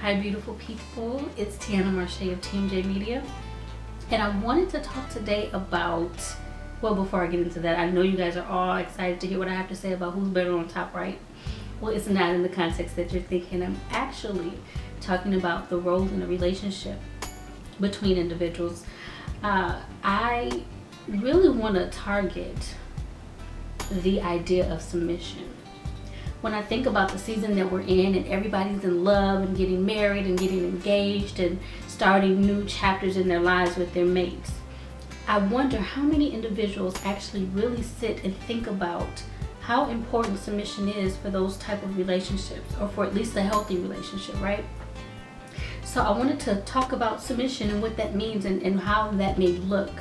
Hi beautiful people, it's Tiana Marshe of TMJ Media, and I wanted to talk today about, well, before I get into that, I know you guys are all excited to hear what I have to say about who's better on top, right? Well, it's not in the context that you're thinking. I'm actually talking about the roles in a relationship between individuals. I really want to target the idea of submission. When I think about the season that we're in and everybody's in love and getting married and getting engaged and starting new chapters in their lives with their mates, I wonder how many individuals actually really sit and think about how important submission is for those type of relationships, or for at least a healthy relationship, right? So I wanted to talk about submission and what that means and how that may look.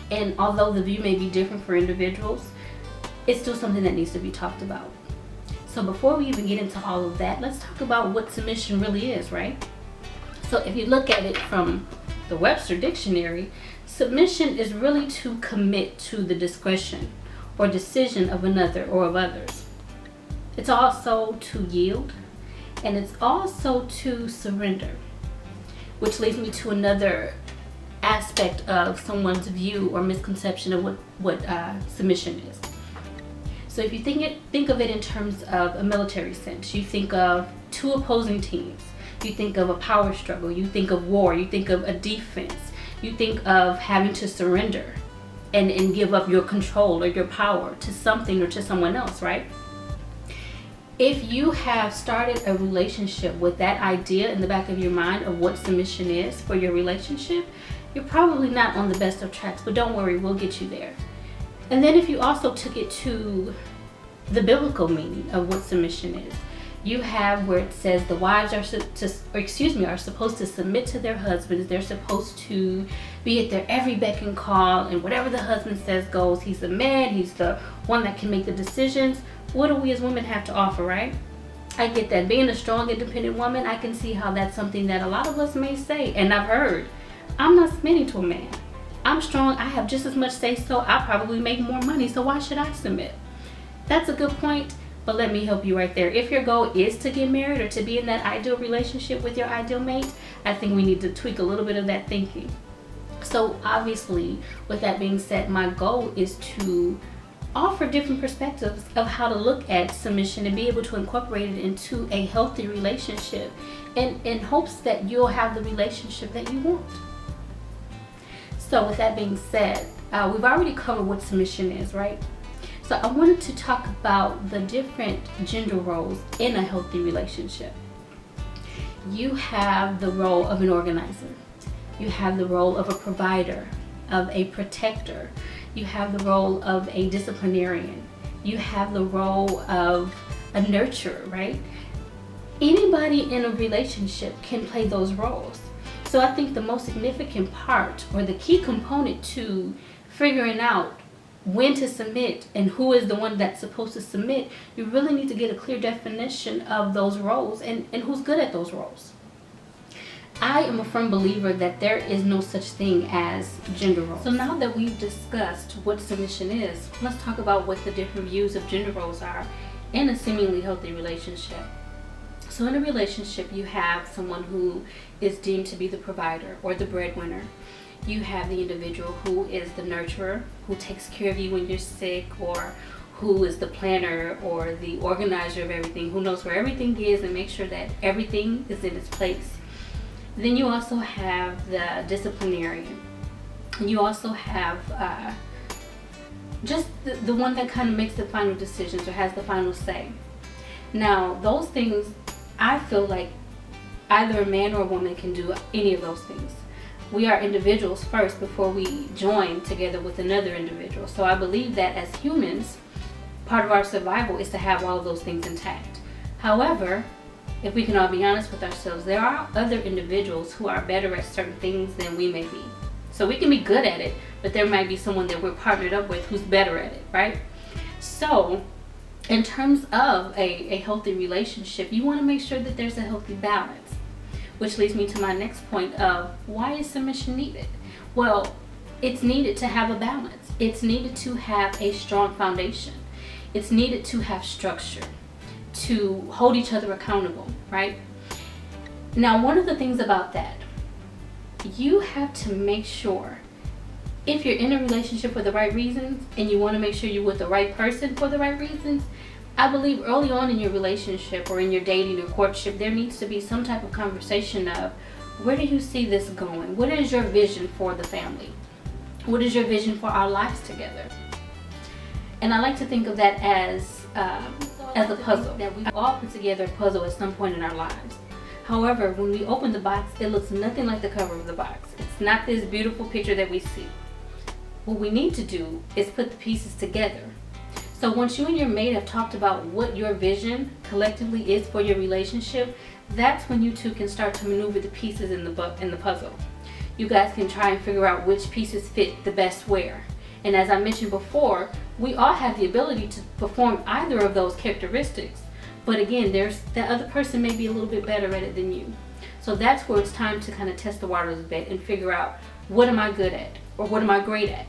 And although the view may be different for individuals, it's still something that needs to be talked about. So before we even get into all of that, let's talk about what submission really is, right? So if you look at it from the Webster Dictionary, submission is really to commit to the discretion or decision of another or of others. It's also to yield, and it's also to surrender, which leads me to another aspect of someone's view or misconception of what submission is. So if you think of it in terms of a military sense, you think of two opposing teams, you think of a power struggle, you think of war, you think of a defense, you think of having to surrender and give up your control or your power to something or to someone else, right? If you have started a relationship with that idea in the back of your mind of what submission is for your relationship, you're probably not on the best of tracks, but don't worry, we'll get you there. And then if you also took it to the biblical meaning of what submission is, you have where it says the wives are supposed to submit to their husbands. They're supposed to be at their every beck and call, and whatever the husband says goes. He's the man, he's the one that can make the decisions. What do we as women have to offer, right? I get that. Being a strong, independent woman, I can see how that's something that a lot of us may say, and I've heard, I'm not submitting to a man. I'm strong, I have just as much say so, I'll probably make more money, so why should I submit? That's a good point, but let me help you right there. If your goal is to get married or to be in that ideal relationship with your ideal mate, I think we need to tweak a little bit of that thinking. So obviously, with that being said, my goal is to offer different perspectives of how to look at submission and be able to incorporate it into a healthy relationship in hopes that you'll have the relationship that you want. So with that being said, we've already covered what submission is, right? So I wanted to talk about the different gender roles in a healthy relationship. You have the role of an organizer. You have the role of a provider, of a protector. You have the role of a disciplinarian. You have the role of a nurturer, right? Anybody in a relationship can play those roles. So I think the most significant part, or the key component to figuring out when to submit and who is the one that's supposed to submit, you really need to get a clear definition of those roles and who's good at those roles. I am a firm believer that there is no such thing as gender roles. So now that we've discussed what submission is, let's talk about what the different views of gender roles are in a seemingly healthy relationship. So in a relationship, you have someone who is deemed to be the provider or the breadwinner. You have the individual who is the nurturer, who takes care of you when you're sick, or who is the planner or the organizer of everything, who knows where everything is and makes sure that everything is in its place. Then you also have the disciplinarian. You also have just the one that kind of makes the final decisions or has the final say. Now, those things, I feel like either a man or a woman can do any of those things. We are individuals first before we join together with another individual. So I believe that as humans, part of our survival is to have all of those things intact. However, if we can all be honest with ourselves, there are other individuals who are better at certain things than we may be. So we can be good at it, but there might be someone that we're partnered up with who's better at it, right? So in terms of a healthy relationship, you want to make sure that there's a healthy balance, which leads me to my next point of why is submission needed? Well, it's needed to have a balance. It's needed to have a strong foundation. It's needed to have structure, to hold each other accountable, right? Now, one of the things about that, you have to make sure, if you're in a relationship for the right reasons and you want to make sure you're with the right person for the right reasons, I believe early on in your relationship or in your dating or courtship, there needs to be some type of conversation of, where do you see this going? What is your vision for the family? What is your vision for our lives together? And I like to think of that as a puzzle, that we all put together a puzzle at some point in our lives. However, when we open the box, it looks nothing like the cover of the box. It's not this beautiful picture that we see. What we need to do is put the pieces together. So once you and your mate have talked about what your vision collectively is for your relationship, that's when you two can start to maneuver the pieces in the puzzle. You guys can try and figure out which pieces fit the best where. And as I mentioned before, we all have the ability to perform either of those characteristics. But again, that other person may be a little bit better at it than you. So that's where it's time to kind of test the waters a bit and figure out, what am I good at? Or what am I great at?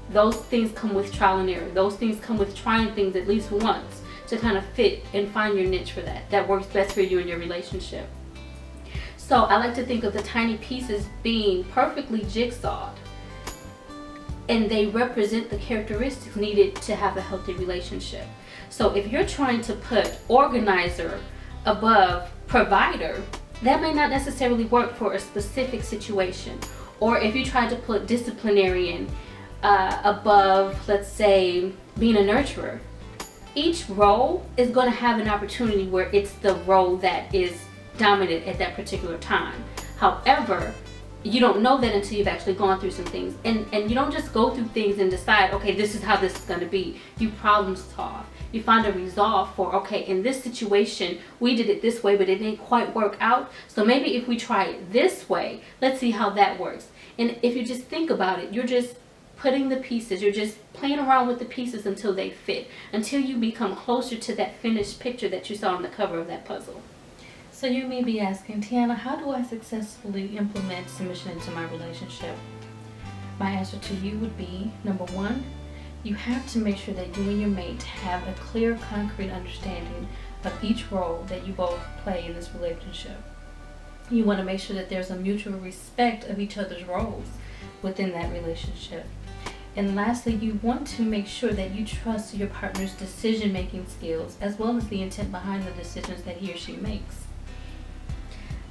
Those things come with trial and error. Those things come with trying things at least once to kind of fit and find your niche for that works best for you in your relationship. So I like to think of the tiny pieces being perfectly jigsawed, and they represent the characteristics needed to have a healthy relationship. So if you're trying to put organizer above provider, that may not necessarily work for a specific situation. Or if you try to put disciplinarian above, let's say, being a nurturer, each role is going to have an opportunity where it's the role that is dominant at that particular time. However, you don't know that until you've actually gone through some things, and you don't just go through things and decide, okay, this is how this is going to be. You problem solve. You find a resolve for, okay, in this situation we did it this way, but it didn't quite work out, so maybe if we try it this way, let's see how that works. And if you just think about it, you're just putting the pieces, you're just playing around with the pieces until they fit, until you become closer to that finished picture that you saw on the cover of that puzzle. So you may be asking, Tiana, how do I successfully implement submission into my relationship? My answer to you would be, number one, you have to make sure that you and your mate have a clear, concrete understanding of each role that you both play in this relationship. You want to make sure that there's a mutual respect of each other's roles within that relationship. And lastly, you want to make sure that you trust your partner's decision-making skills as well as the intent behind the decisions that he or she makes.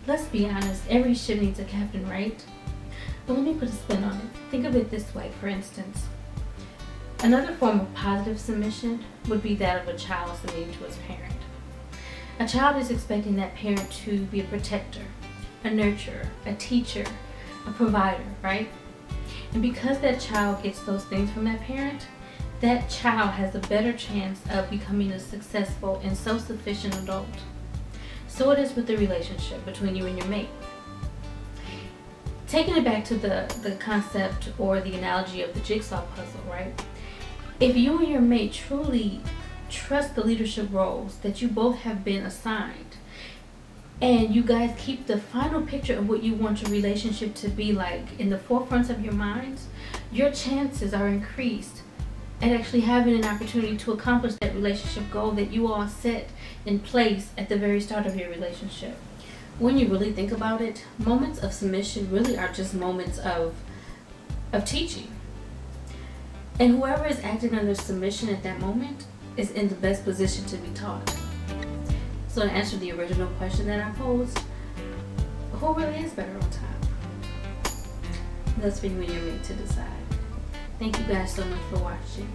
Let's be honest, every ship needs a captain, right? But let me put a spin on it. Think of it this way, for instance. Another form of positive submission would be that of a child submitting to his parent. A child is expecting that parent to be a protector, a nurturer, a teacher, a provider, right? And because that child gets those things from that parent, that child has a better chance of becoming a successful and self-sufficient adult. So it is with the relationship between you and your mate. Taking it back to the concept or the analogy of the jigsaw puzzle, right? If you and your mate truly trust the leadership roles that you both have been assigned, and you guys keep the final picture of what you want your relationship to be like in the forefront of your minds, your chances are increased at actually having an opportunity to accomplish that relationship goal that you all set in place at the very start of your relationship. When you really think about it, moments of submission really are just moments of teaching. And whoever is acting under submission at that moment is in the best position to be taught. So to answer the original question that I posed, who really is better on top? That's for you and your mate to decide. Thank you guys so much for watching.